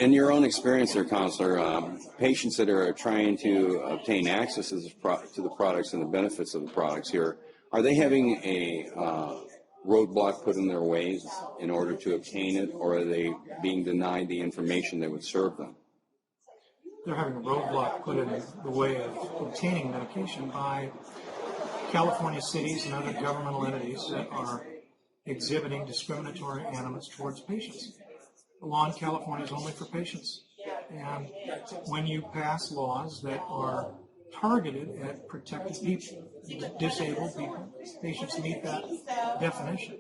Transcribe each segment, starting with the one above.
In your own experience there, Counselor, patients that are trying to obtain access to the products and the benefits of the products here, are they having a roadblock put in their way in order to obtain it, or are they being denied the information that would serve them? They're having a roadblock put in the way of obtaining medication by California cities and other governmental entities that are exhibiting discriminatory animus towards patients. The law in California is only for patients. And when you pass laws that are targeted at protected people, disabled people, patients meet that definition,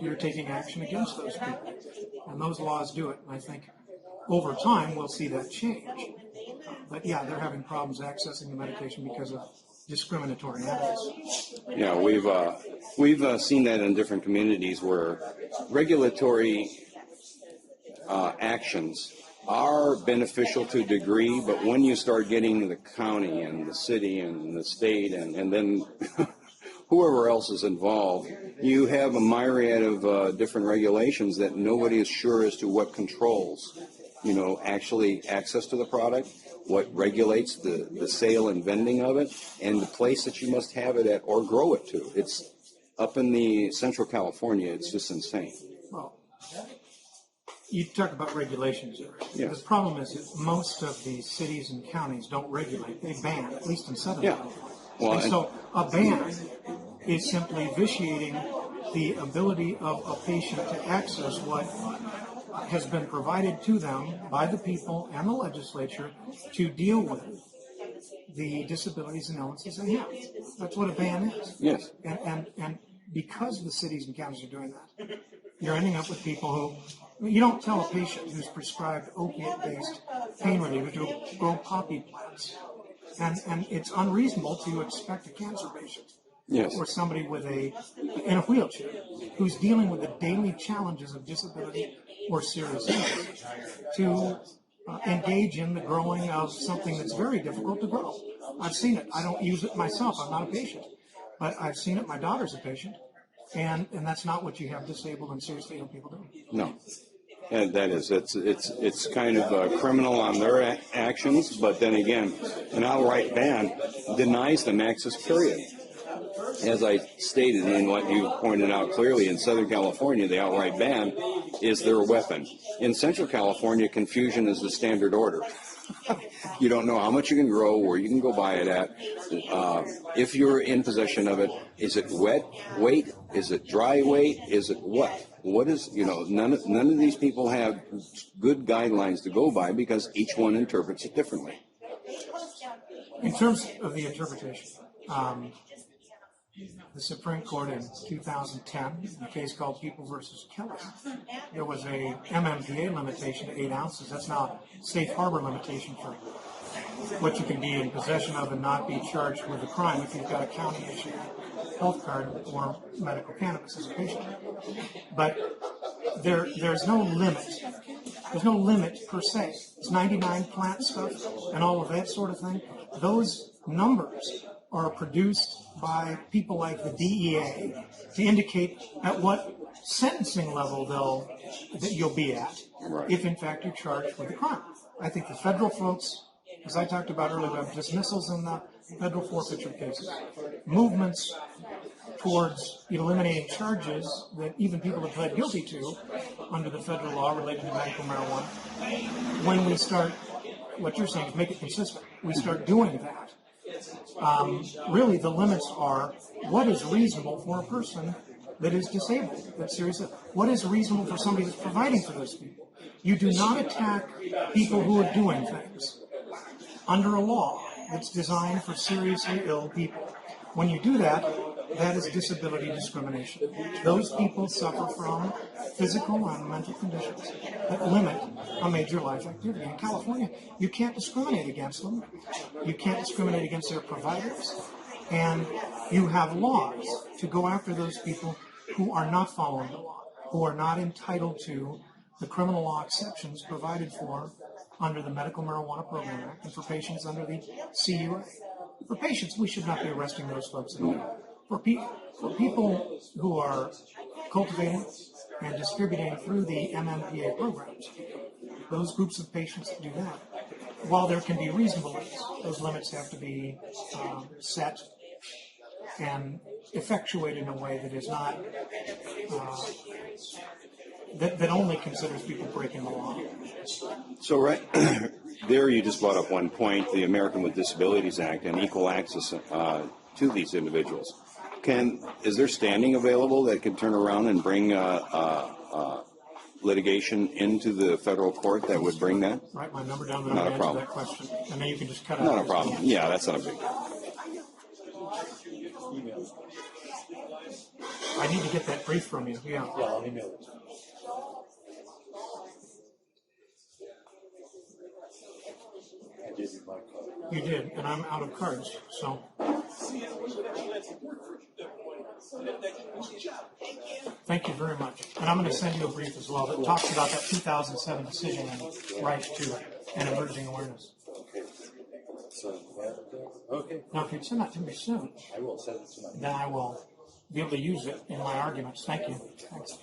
you're taking action against those people. And those laws do it. And I think over time we'll see that change. But yeah, they're having problems accessing the medication because of discriminatory animus. Yeah, we've seen that in different communities where regulatory actions are beneficial to a degree, but when you start getting the county and the city and the state and then whoever else is involved, you have a myriad of different regulations that nobody is sure as to what controls, actually access to the product, what regulates the sale and vending of it, and the place that you must have it at or grow it to. It's up in the Central California, it's just insane. Well, you talk about regulations there. Yes. The problem is that most of the cities and counties don't regulate, they ban, at least in Southern California. Well, and so a ban is simply vitiating the ability of a patient to access what has been provided to them by the people and the legislature to deal with the disabilities and illnesses they have. That's what a ban is. Yes. And because the cities and counties are doing that, you're ending up with people who, you don't tell a patient who's prescribed opiate-based pain reliever to grow poppy plants. And it's unreasonable to expect a cancer patient, yes, or somebody in a wheelchair who's dealing with the daily challenges of disability or serious illness to engage in the growing of something that's very difficult to grow. I've seen it. I don't use it myself. I'm not a patient. But I've seen it. My daughter's a patient. And that's not what you have disabled and seriously ill people doing. No. And that is, it's kind of criminal on their actions, but then again, an outright ban denies them access, period. As I stated and what you pointed out clearly, in Southern California, the outright ban is their weapon. In Central California, confusion is the standard order. You don't know how much you can grow, where you can go buy it at. If you're in possession of it, is it wet weight? Is it dry weight? Is it what? What is, none of these people have good guidelines to go by because each one interprets it differently. In terms of the interpretation, the Supreme Court in 2010, in a case called People versus Kelly, there was a MMPA limitation to 8 ounces. That's now a safe harbor limitation for what you can be in possession of and not be charged with a crime if you've got a county-issued health card or medical cannabis as a patient. But there's no limit. There's no limit per se. It's 99 plant stuff and all of that sort of thing. Those numbers are produced by people like the DEA to indicate at what sentencing level that you'll be at, right, if in fact you're charged with a crime. I think the federal folks, as I talked about earlier, have dismissals in the federal forfeiture cases, movements towards eliminating charges that even people have pled guilty to under the federal law related to medical marijuana. When we start, what you're saying is make it consistent. We start doing that. Really, the limits are what is reasonable for a person that is disabled, that's serious. What is reasonable for somebody that's providing for those people? You do not attack people who are doing things under a law that's designed for seriously ill people. When you do that, that is disability discrimination. Those people suffer from physical and mental conditions that limit a major life activity. In California, you can't discriminate against them. You can't discriminate against their providers. And you have laws to go after those people who are not following the law, who are not entitled to the criminal law exceptions provided for under the Medical Marijuana Program Act and for patients under the CUA. For patients, we should not be arresting those folks at all. For people who are cultivating and distributing through the MMPA programs, those groups of patients that do that, while there can be reasonable limits, those limits have to be set and effectuated in a way that is not that only considers people breaking the law. So right there, you just brought up one point: the American with Disabilities Act and equal access to these individuals. Is there standing available that can turn around and bring litigation into the federal court that would bring that? Write my number down, and Not I'll a answer problem. that question, and then you can just cut out. Not a problem. Yeah, that's not a big. I need to get that brief from you. Yeah. Yeah, I'll email it. I gave you my card. You did, and I'm out of cards, so. Thank you very much. And I'm going to send you a brief as well that talks about that 2007 decision and right to and emerging awareness. Okay. So, okay. Now, if you'd send that to me soon, I will send it tonight. then I will be able to use it in my arguments. Thank you. Thanks.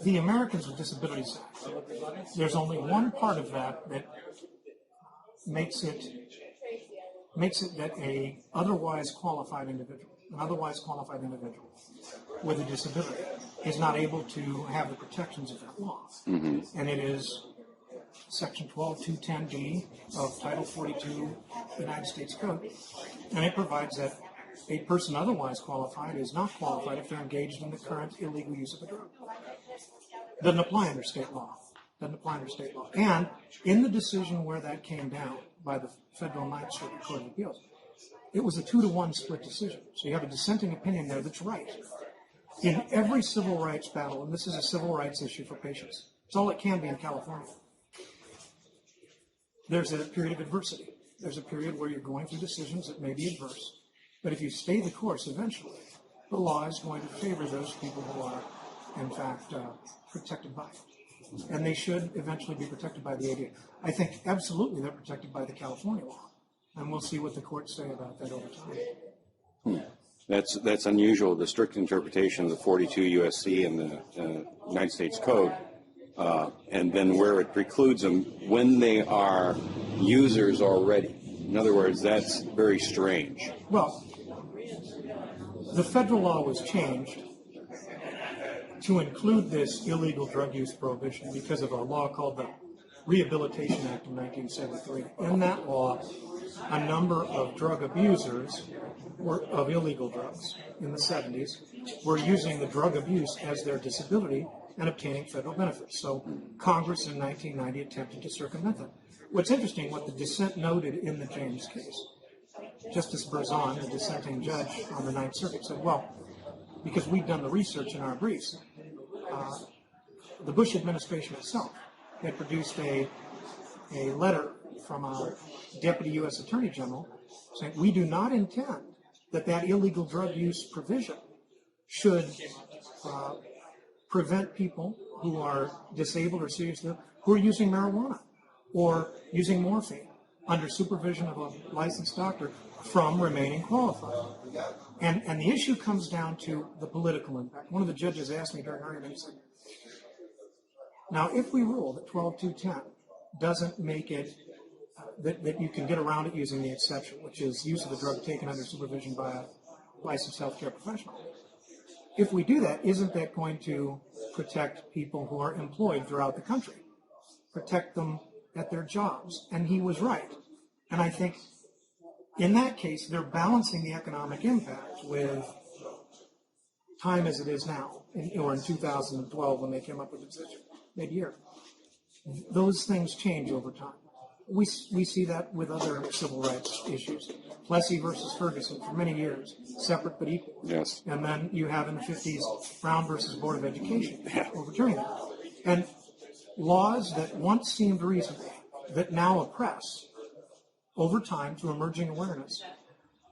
The Americans with Disabilities Act, there's only one part of that that makes it that a otherwise qualified individual, with a disability is not able to have the protections of that law. Mm-hmm. And it is Section 12210B of Title 42 United States Code. And it provides that a person otherwise qualified is not qualified if they're engaged in the current illegal use of a drug. Doesn't apply under state law. And in the decision where that came down by the Federal Ninth Circuit Court of Appeals, it was a 2-to-1 split decision. So you have a dissenting opinion there that's right. In every civil rights battle, and this is a civil rights issue for patients, it's all it can be in California, there's a period of adversity. There's a period where you're going through decisions that may be adverse. But if you stay the course, eventually, the law is going to favor those people who are, in fact, protected by it. And they should eventually be protected by the ADA. I think absolutely they're protected by the California law. And we'll see what the courts say about that over time. That's unusual. The strict interpretation of the 42 USC and the United States Code, and then where it precludes them when they are users already. In other words, that's very strange. Well, the federal law was changed to include this illegal drug use prohibition because of a law called the Rehabilitation Act of 1973. In that law, a number of drug abusers of illegal drugs in the 70s were using the drug abuse as their disability and obtaining federal benefits. So Congress in 1990 attempted to circumvent that. What's interesting, what the dissent noted in the James case, Justice Berzon, the dissenting judge on the Ninth Circuit, said, well, because we've done the research in our briefs, the Bush administration itself had produced a letter from a deputy U.S. Attorney General saying, we do not intend that illegal drug use provision should prevent people who are disabled or seriously who are using marijuana or using morphine under supervision of a licensed doctor from remaining qualified. And the issue comes down to the political impact. One of the judges asked me during argument, he said, now if we rule that 12210 doesn't make it that you can get around it using the exception, which is use of the drug taken under supervision by a licensed healthcare professional. If we do that, isn't that going to protect people who are employed throughout the country? Protect them at their jobs? And he was right. And I think in that case, they're balancing the economic impact with time as it is now, or in 2012 when they came up with the decision, mid-year. Those things change over time. We see that with other civil rights issues. Plessy versus Ferguson for many years, separate but equal. Yes. And then you have in the 50s Brown versus Board of Education overturning that. And laws that once seemed reasonable, that now oppress, over time through emerging awareness,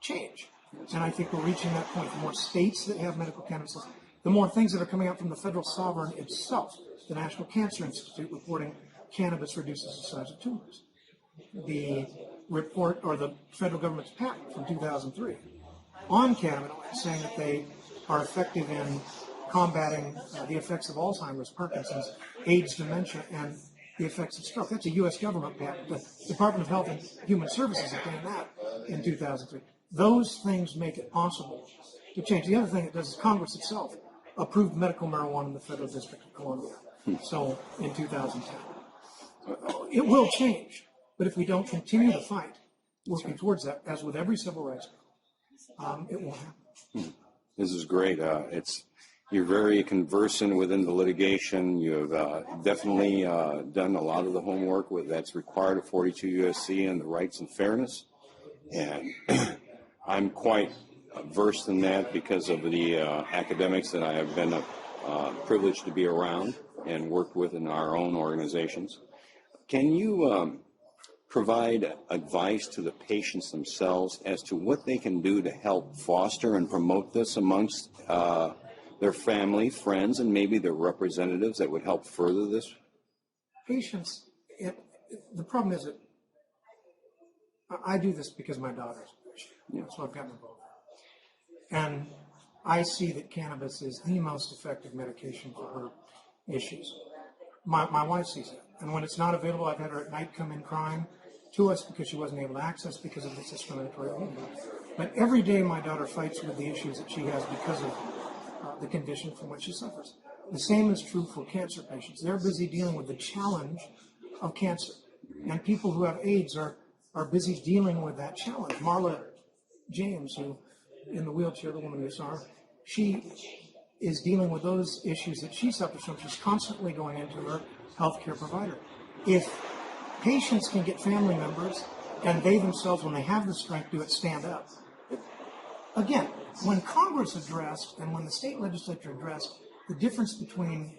change. And I think we're reaching that point. The more states that have medical cannabis, the more things that are coming out from the federal sovereign itself. The National Cancer Institute reporting cannabis reduces the size of tumors. The report, or the federal government's patent from 2003 on cannabinoids, saying that they are effective in combating the effects of Alzheimer's, Parkinson's, AIDS, dementia, and the effects of stroke. That's a U.S. government patent. The Department of Health and Human Services obtained that in 2003. Those things make it possible to change. The other thing it does is Congress itself approved medical marijuana in the Federal District of Columbia. So in 2010. It will change, but if we don't continue to fight, working towards that, as with every civil rights bill, it won't happen. This is great. You're very conversant within the litigation. You've definitely done a lot of the homework that's required of 42 U.S.C. and the rights and fairness. And I'm quite versed in that because of the academics that I have been privileged to be around and worked with in our own organizations. Can you provide advice to the patients themselves as to what they can do to help foster and promote this amongst their family, friends, and maybe their representatives that would help further this? Patients, the problem is that I do this because my daughter's a patient, so I've gotten involved. And I see that cannabis is the most effective medication for her issues. My wife sees it. And when it's not available, I've had her at night come in crying to us because she wasn't able to access because of this discriminatory behavior. But every day my daughter fights with the issues that she has because of the condition from which she suffers. The same is true for cancer patients. They're busy dealing with the challenge of cancer. And people who have AIDS are busy dealing with that challenge. Marla James, who in the wheelchair, the woman you saw, she is dealing with those issues that she suffers from. She's constantly going into her healthcare provider. If patients can get family members, and they themselves, when they have the strength, do it, stand up. Again, when Congress addressed and when the state legislature addressed the difference between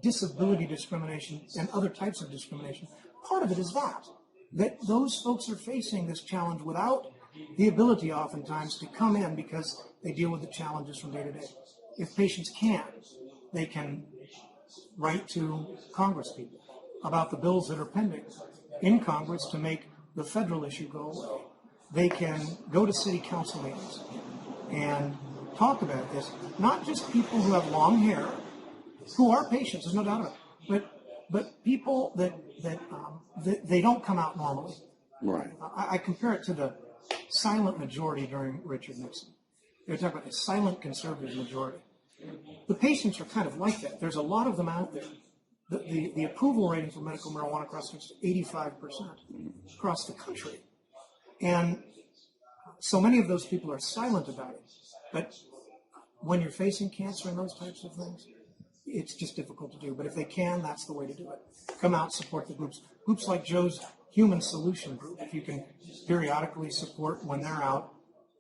disability discrimination and other types of discrimination, part of it is that those folks are facing this challenge without the ability oftentimes to come in because they deal with the challenges from day to day. If patients can, they can write to Congress people about the bills that are pending in Congress to make the federal issue go away. They can go to city council meetings and talk about this, not just people who have long hair, who are patients, there's no doubt about it, but people that they don't come out normally. Right. I compare it to the silent majority during Richard Nixon. They talk about the silent conservative majority. The patients are kind of like that. There's a lot of them out there. The approval rating for medical marijuana across the country is 85% across the country. And so many of those people are silent about it. But when you're facing cancer and those types of things, it's just difficult to do. But if they can, that's the way to do it. Come out, support the groups. Groups like Joe's Human Solution Group, if you can periodically support when they're out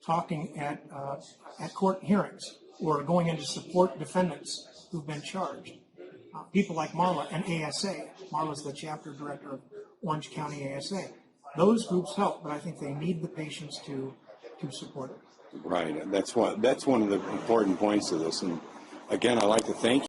talking at court hearings or going in to support defendants who've been charged. People like Marla and ASA. Marla's the chapter director of Orange County ASA. Those groups help, but I think they need the patients to support it. Right. That's one of the important points of this. And again, I'd like to thank you.